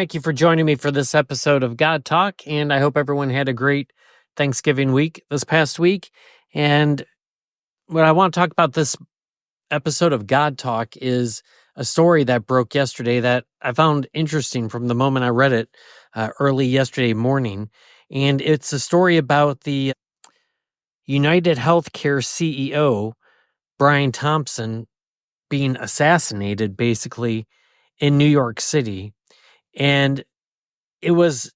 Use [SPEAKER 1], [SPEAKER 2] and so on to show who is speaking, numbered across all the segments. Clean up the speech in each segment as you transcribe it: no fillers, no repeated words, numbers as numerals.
[SPEAKER 1] Thank you for joining me for this episode of God Talk, and I hope everyone had a great Thanksgiving week this past week. And what I want to talk about this episode of God Talk is a story that broke yesterday that I found interesting from the moment I read it early yesterday morning. And it's a story about the UnitedHealthcare CEO, Brian Thompson, being assassinated basically in New York City. And it was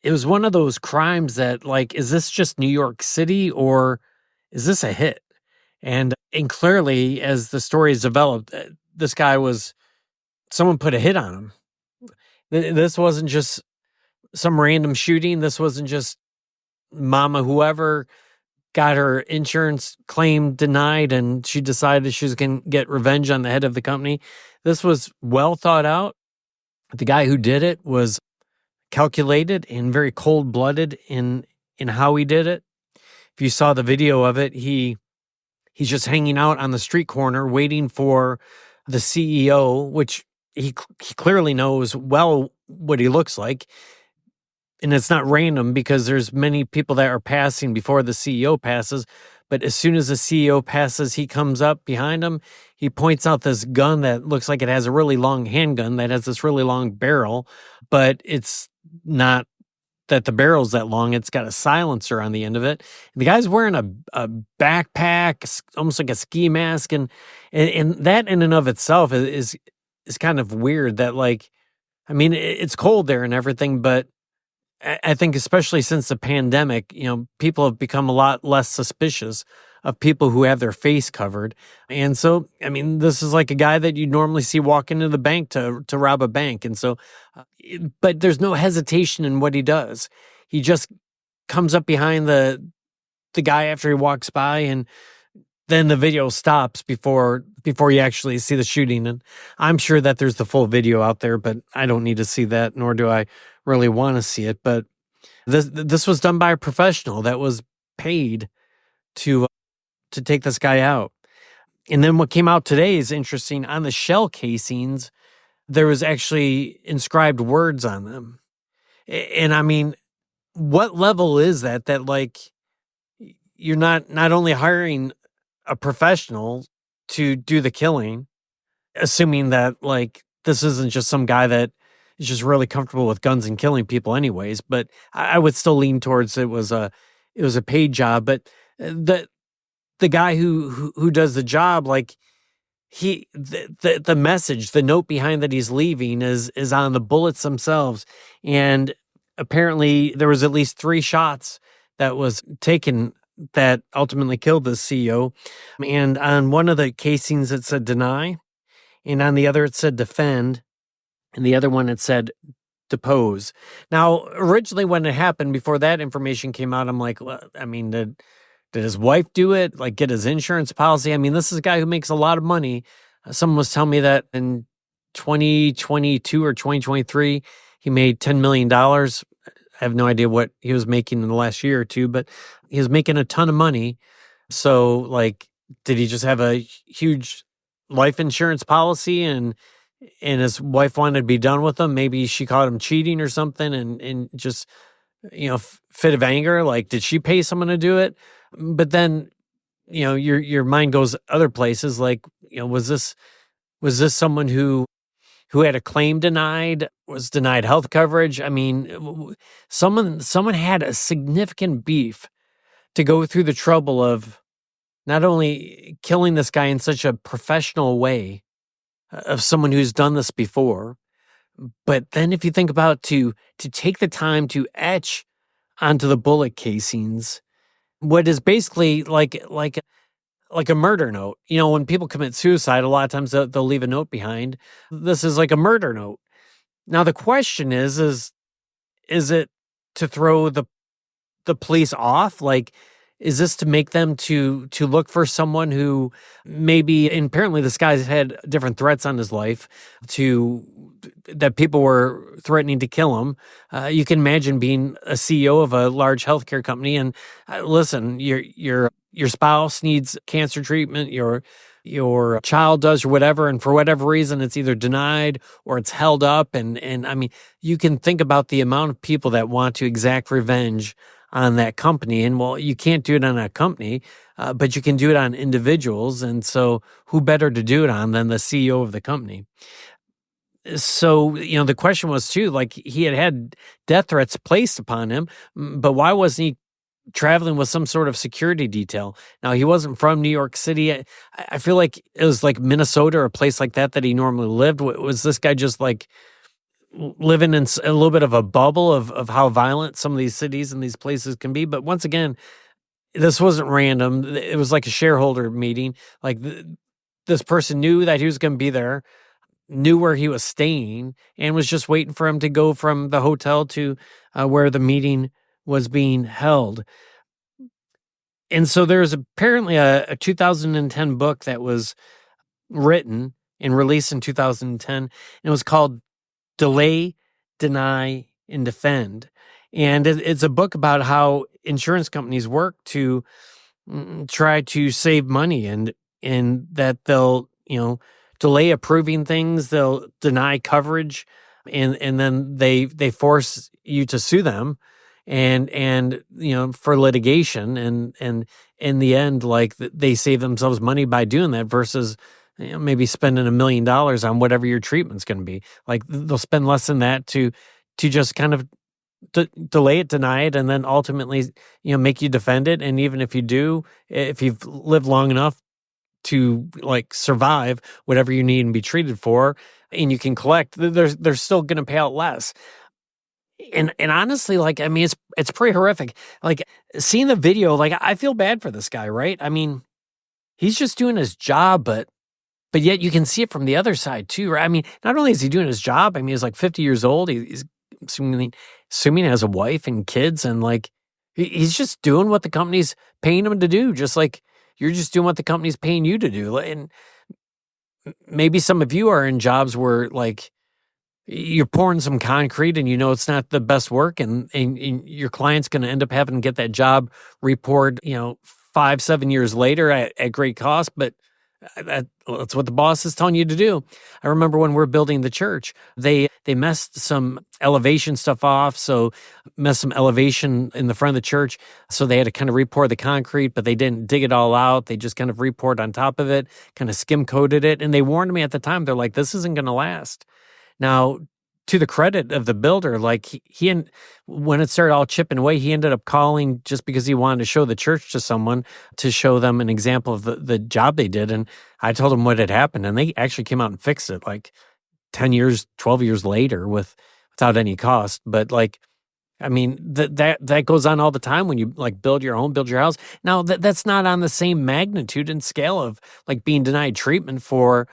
[SPEAKER 1] one of those crimes that, like, is this just New York City or is this a hit? And clearly, as the story is developed, this guy someone put a hit on him. This wasn't just some random shooting. This wasn't just mama whoever got her insurance claim denied and she decided she was going to get revenge on the head of the company. This was well thought out. The guy who did it was calculated and very cold-blooded in how he did it. If you saw the video of it, he's just hanging out on the street corner waiting for the CEO, which he clearly knows well what he looks like. And it's not random because there's many people that are passing before the CEO passes. But as soon as the CEO passes, he comes up behind him. He points out this gun that looks like it has a really long handgun that has this really long barrel, but it's not that the barrel's that long. It's got a silencer on the end of it. And the guy's wearing a backpack, almost like a ski mask. And that in and of itself is kind of weird that, like, I mean, it's cold there and everything, but I think especially since the pandemic, people have become a lot less suspicious of people who have their face covered. And so, I mean, this is like a guy that you normally see walk into the bank to rob a bank. And so, but there's no hesitation in what he does. He just comes up behind the guy after he walks by, and then the video stops before you actually see the shooting. And I'm sure that there's the full video out there, but I don't need to see that, nor do I really want to see it. But this was done by a professional that was paid to take this guy out. And then what came out today is interesting. On the shell casings, there was actually inscribed words on them. And I mean, what level is that like you're not only hiring a professional to do the killing, assuming that, like, this isn't just some guy that is just really comfortable with guns and killing people anyways, but I would still lean towards it was a paid job. But the guy who does the job, like, the message, the note behind that he's leaving is on the bullets themselves. And apparently there was at least 3 shots that was taken that ultimately killed the CEO. And on one of the casings it said deny, and on the other it said defend, and the other one it said depose. Now, originally when it happened, before that information came out, I'm like, well, I mean, did his wife do it? Like, get his insurance policy? I mean, this is a guy who makes a lot of money. Someone was telling me that in 2022 or 2023, he made $10 million. I have no idea what he was making in the last year or two, but he was making a ton of money. So, like, did he just have a huge life insurance policy and his wife wanted to be done with him? Maybe she caught him cheating or something and just, fit of anger. Like, did she pay someone to do it? But then, your mind goes other places. Like, was this someone who had a claim denied, was denied health coverage? I mean, someone had a significant beef to go through the trouble of not only killing this guy in such a professional way, of someone who's done this before, but then if you think about to take the time to etch onto the bullet casings what is basically like a murder note. When people commit suicide, a lot of times they'll leave a note behind. This is like a murder note. Now the question is it to throw the police off? Like, is this to make them to look for someone who maybe, and apparently this guy's had different threats on his life that people were threatening to kill him. You can imagine being a CEO of a large healthcare company and listen, your spouse needs cancer treatment, your your child does or whatever, and for whatever reason it's either denied or it's held up, and I mean, you can think about the amount of people that want to exact revenge on that company, and well, you can't do it on a company, but you can do it on individuals, and so who better to do it on than the CEO of the company? So, the question was too, like, he had death threats placed upon him, but why wasn't he traveling with some sort of security detail? Now, he wasn't from New York City. I feel like it was like Minnesota or a place like that he normally lived. Was this guy just like living in a little bit of a bubble of how violent some of these cities and these places can be? But once again, this wasn't random. It was like a shareholder meeting. Like, this person knew that he was going to be there, knew where he was staying, and was just waiting for him to go from the hotel to where the meeting was being held. And so there's apparently a 2010 book that was written and released in 2010. And it was called Delay, Deny, and Defend. And it's a book about how insurance companies work to try to save money, and that they'll, delay approving things, they'll deny coverage, and then they force you to sue them, and for litigation, and in the end, like, they save themselves money by doing that versus maybe spending $1 million on whatever your treatment's going to be. Like, they'll spend less than that to just kind of delay it, deny it, and then ultimately, make you defend it. And even if you do, if you've lived long enough to like survive whatever you need and be treated for, and you can collect, they're still going to pay out less. And honestly, like, I mean, it's pretty horrific. Like, seeing the video, like, I feel bad for this guy, right? I mean, he's just doing his job, but yet you can see it from the other side too, right? I mean, not only is he doing his job, I mean, he's like 50 years old. He's assuming he has a wife and kids, and like, he's just doing what the company's paying him to do, just like you're just doing what the company's paying you to do. And maybe some of you are in jobs where, like, you're pouring some concrete and it's not the best work, and your client's going to end up having to get that job report 5-7 years later at great cost, but that's what the boss is telling you to do. I remember when we're building the church, they messed some elevation stuff off, so messed some elevation in the front of the church, so they had to kind of re-pour the concrete, but they didn't dig it all out. They just kind of re-poured on top of it, kind of skim coated it, and they warned me at the time. They're like, this isn't going to last. Now, to the credit of the builder, like, when it started all chipping away, he ended up calling just because he wanted to show the church to someone, to show them an example of the job they did. And I told him what had happened, and they actually came out and fixed it like 10 years, 12 years later without any cost. But like, I mean, that goes on all the time when you like build your home, build your house. Now, that's not on the same magnitude and scale of like being denied treatment for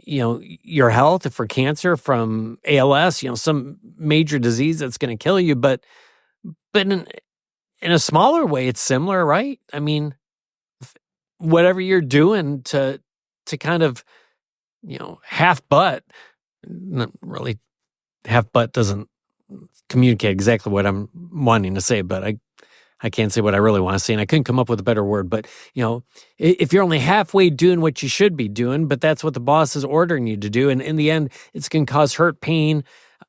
[SPEAKER 1] your health, for cancer, from ALS, some major disease that's going to kill you. But in a smaller way, it's similar, right? I mean, whatever you're doing to kind of, half butt, not really, half butt doesn't communicate exactly what I'm wanting to say, but I can't say what I really want to say, and I couldn't come up with a better word. But, if you're only halfway doing what you should be doing, but that's what the boss is ordering you to do, and in the end, it's going to cause hurt, pain,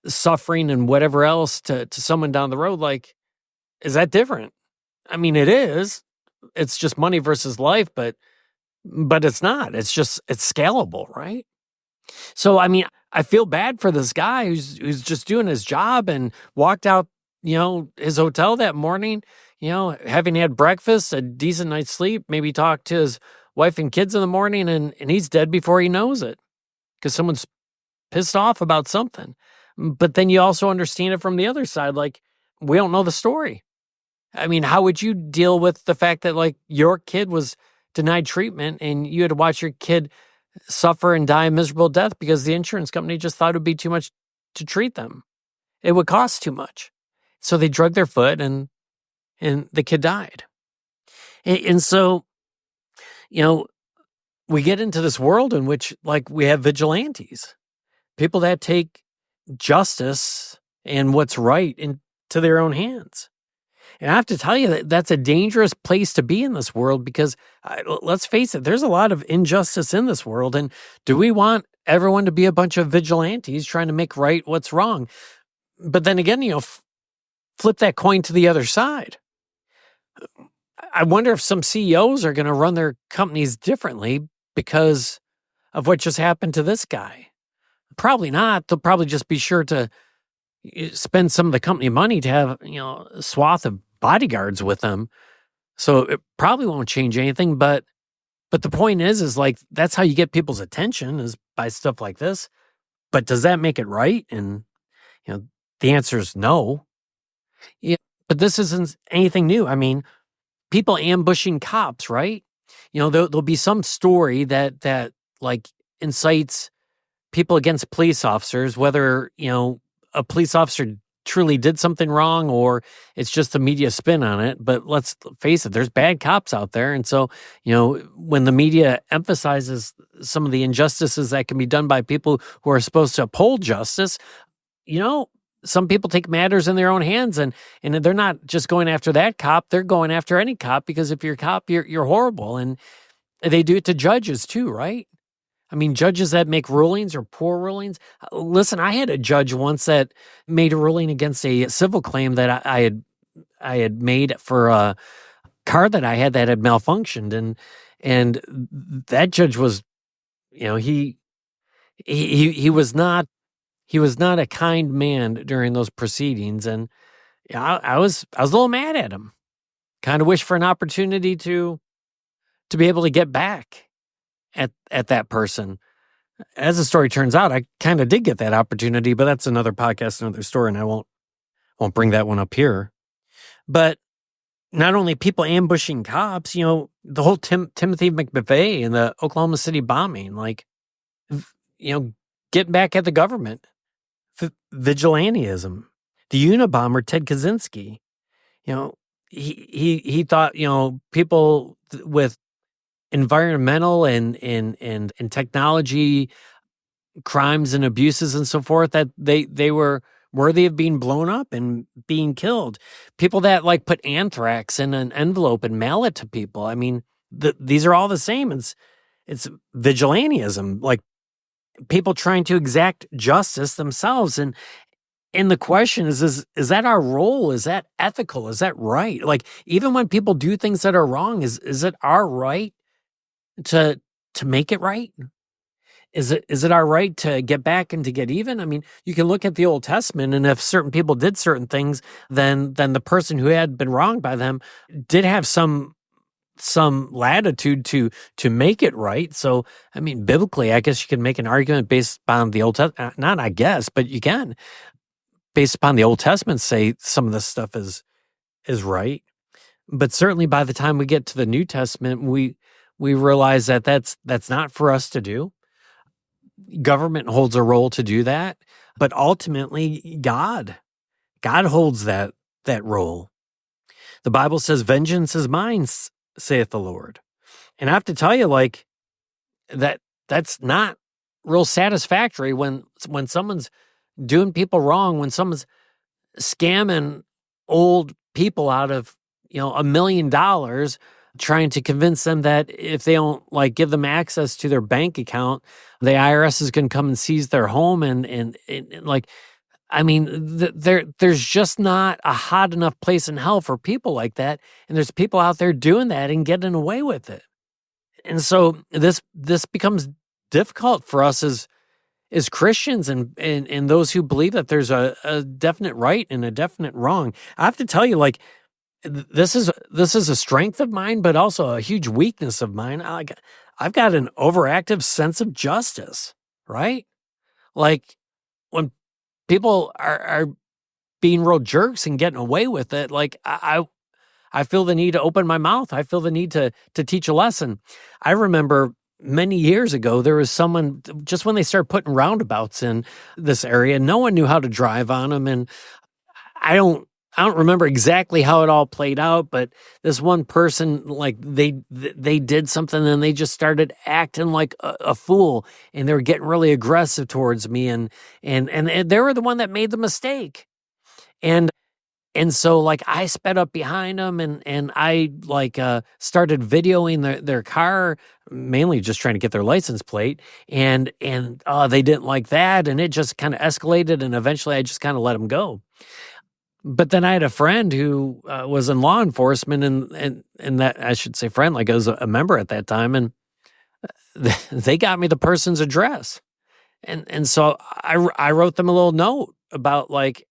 [SPEAKER 1] suffering, and whatever else to someone down the road, like, is that different? I mean, it is. It's just money versus life, but it's not. It's scalable, right? So, I mean, I feel bad for this guy who's just doing his job and walked out, his hotel that morning, having had breakfast, a decent night's sleep, maybe talked to his wife and kids in the morning, and he's dead before he knows it because someone's pissed off about something. But then you also understand it from the other side. Like, we don't know the story. I mean, how would you deal with the fact that, like, your kid was denied treatment and you had to watch your kid suffer and die a miserable death because the insurance company just thought it would be too much to treat them? It would cost too much. So they drug their foot and the kid died. And so, we get into this world in which, like, we have vigilantes, people that take justice and what's right into their own hands. And I have to tell you that that's a dangerous place to be in this world because let's face it, there's a lot of injustice in this world. And do we want everyone to be a bunch of vigilantes trying to make right what's wrong? But then again, flip that coin to the other side. I wonder if some CEOs are going to run their companies differently because of what just happened to this guy. Probably not. They'll probably just be sure to spend some of the company money to have, a swath of bodyguards with them. So it probably won't change anything. But the point is like, that's how you get people's attention, is by stuff like this. But does that make it right? And, the answer is no. Yeah, but this isn't anything new. I mean, people ambushing cops, right? There'll be some story that like incites people against police officers, whether, a police officer truly did something wrong or it's just the media spin on it. But let's face it, there's bad cops out there. And so, when the media emphasizes some of the injustices that can be done by people who are supposed to uphold justice, some people take matters in their own hands, and they're not just going after that cop, they're going after any cop, because if you're a cop, you're horrible. And they do it to judges too, right? I mean, judges that make rulings or poor rulings. Listen, I had a judge once that made a ruling against a civil claim that I had made for a car that I had that had malfunctioned, and that judge was, he was not a kind man during those proceedings, and I was a little mad at him. Kind of wish for an opportunity to be able to get back at that person. As the story turns out, I kind of did get that opportunity, but that's another podcast, another story, and I won't bring that one up here. But not only people ambushing cops, the whole Timothy McVeigh and the Oklahoma City bombing, like, getting back at the government. Vigilantism. The Unabomber, Ted Kaczynski, he thought, people with environmental and technology crimes and abuses and so forth, that they were worthy of being blown up and being killed. People that like put anthrax in an envelope and mail it to people. I mean, these are all the same. It's vigilantism, like people trying to exact justice themselves. And the question is that our role? Is that ethical? Is that right? Like, even when people do things that are wrong, is it our right to make it right? Is it our right to get back and to get even? I mean, you can look at the Old Testament, and if certain people did certain things, then the person who had been wronged by them did have some latitude to make it right. So, I mean, biblically, I guess you can make an argument based upon the Old Testament. Not I guess, but you can, based upon the Old Testament, say some of this stuff is right. But certainly by the time we get to the New Testament, we realize that that's not for us to do. Government holds a role to do that, but ultimately God holds that role. The Bible says, "Vengeance is mine, saith the Lord." And I have to tell you, like, that's not real satisfactory when someone's doing people wrong, when someone's scamming old people out of, $1 million, trying to convince them that if they don't like give them access to their bank account, the IRS is going to come and seize their home. And like, I mean, there's just not a hot enough place in hell for people like that. And there's people out there doing that and getting away with it. And so this becomes difficult for us as Christians and those who believe that there's a definite right and a definite wrong. I have to tell you, like, this is a strength of mine, but also a huge weakness of mine. I've got an overactive sense of justice, right? Like, when people are being real jerks and getting away with it, like, I feel the need to open my mouth. I feel the need to teach a lesson. I remember many years ago, there was someone, just when they started putting roundabouts in this area, no one knew how to drive on them. And I don't remember exactly how it all played out, but this one person, like, they did something and they just started acting like a fool, and they were getting really aggressive towards me, and they were the one that made the mistake. And And so like I sped up behind them and I like started videoing their car, mainly just trying to get their license plate. And they didn't like that, and it just kind of escalated, and eventually I just kind of let them go. But then I had a friend who was in law enforcement, and that, I should say friend, like I was a member at that time, and they got me the person's address. And so I wrote them a little note about like,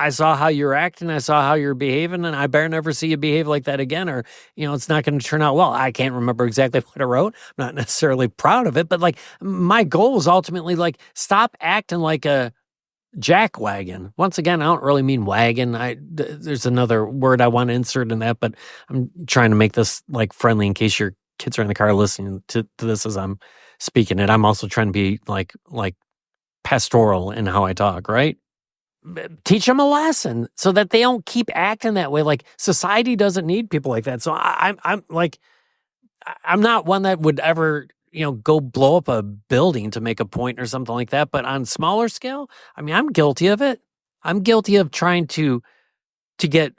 [SPEAKER 1] I saw how you're acting, I saw how you're behaving, and I better never see you behave like that again, or, it's not going to turn out well. I can't remember exactly what I wrote. I'm not necessarily proud of it, but like my goal was ultimately like, stop acting like a jackwagon. Once again, I don't really mean wagon. There's another word I want to insert in that, but I'm trying to make this like friendly in case your kids are in the car listening to this as I'm speaking it. I'm also trying to be like pastoral in how I talk, right? Teach them a lesson so that they don't keep acting that way. Like society doesn't need people like that. So I'm like, I'm not one that would ever, go blow up a building to make a point or something like that. But on smaller scale, I mean, I'm guilty of it. I'm guilty of trying to get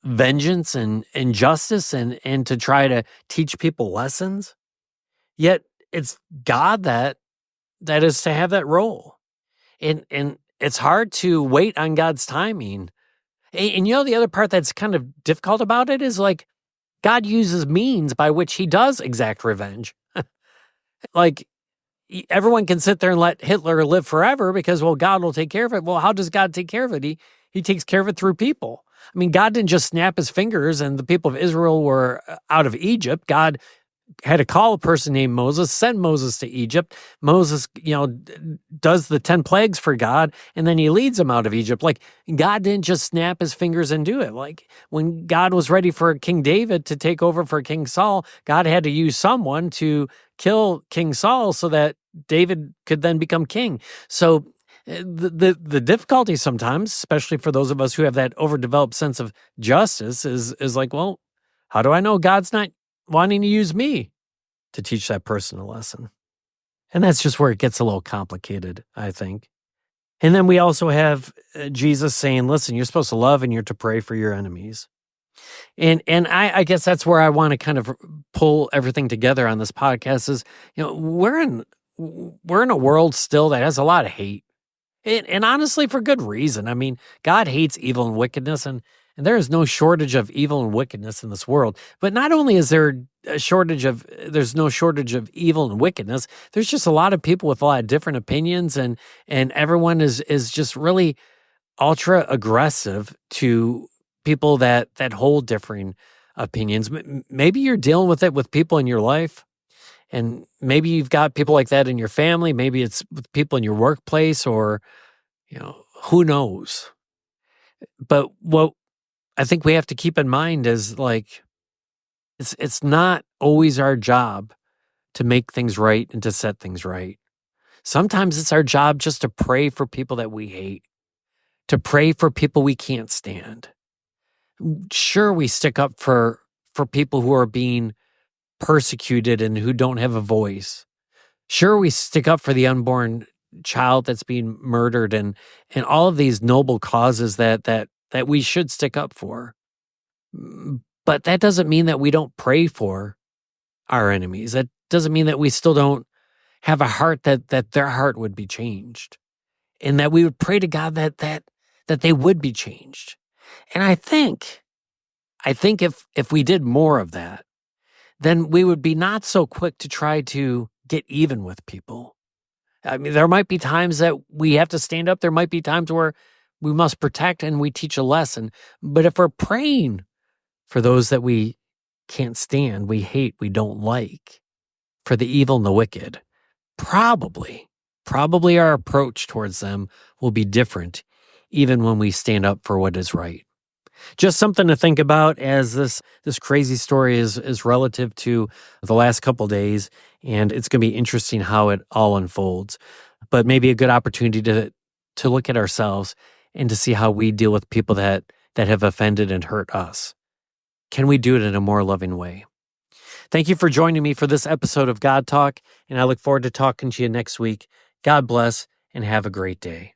[SPEAKER 1] vengeance and justice and to try to teach people lessons. Yet it's God that is to have that role. And it's hard to wait on God's timing. And the other part that's kind of difficult about it is like God uses means by which he does exact revenge. Like everyone can sit there and let Hitler live forever because, well, God will take care of it. Well, how does God take care of it? He takes care of it through people. I mean, God didn't just snap his fingers and the people of Israel were out of Egypt. God had to call a person named Moses, send Moses to Egypt. Moses, does the 10 plagues for God, and then he leads them out of Egypt. Like, God didn't just snap his fingers and do it. Like, when God was ready for King David to take over for King Saul, God had to use someone to kill King Saul so that David could then become king. So the difficulty sometimes, especially for those of us who have that overdeveloped sense of justice, is like, well, how do I know God's not wanting to use me to teach that person a lesson? And that's just where it gets a little complicated, I think. And then we also have Jesus saying, listen, you're supposed to love and you're to pray for your enemies. And I guess that's where I want to kind of pull everything together on this podcast is, we're in a world still that has a lot of hate. And honestly, for good reason. I mean, God hates evil and wickedness, and there is no shortage of evil and wickedness in this world. But not only is there there's no shortage of evil and wickedness, there's just a lot of people with a lot of different opinions, and everyone is just really ultra aggressive to people that hold differing opinions. Maybe you're dealing with it with people in your life, and maybe you've got people like that in your family. Maybe it's with people in your workplace, or who knows. But what I think we have to keep in mind is like, it's not always our job to make things right and to set things right. Sometimes it's our job just to pray for people that we hate, to pray for people we can't stand. Sure, we stick up for people who are being persecuted and who don't have a voice. Sure, we stick up for the unborn child that's being murdered and all of these noble causes that we should stick up for. But that doesn't mean that we don't pray for our enemies. That doesn't mean that we still don't have a heart that their heart would be changed, and that we would pray to God that they would be changed. And I think if we did more of that, then we would be not so quick to try to get even with people. I mean, there might be times that we have to stand up. There might be times where we must protect and we teach a lesson. But if we're praying for those that we can't stand, we hate, we don't like, for the evil and the wicked, probably our approach towards them will be different, even when we stand up for what is right. Just something to think about as this crazy story is relative to the last couple days, and it's going to be interesting how it all unfolds. But maybe a good opportunity to look at ourselves and to see how we deal with people that have offended and hurt us. Can we do it in a more loving way? Thank you for joining me for this episode of God Talk, and I look forward to talking to you next week. God bless, and have a great day.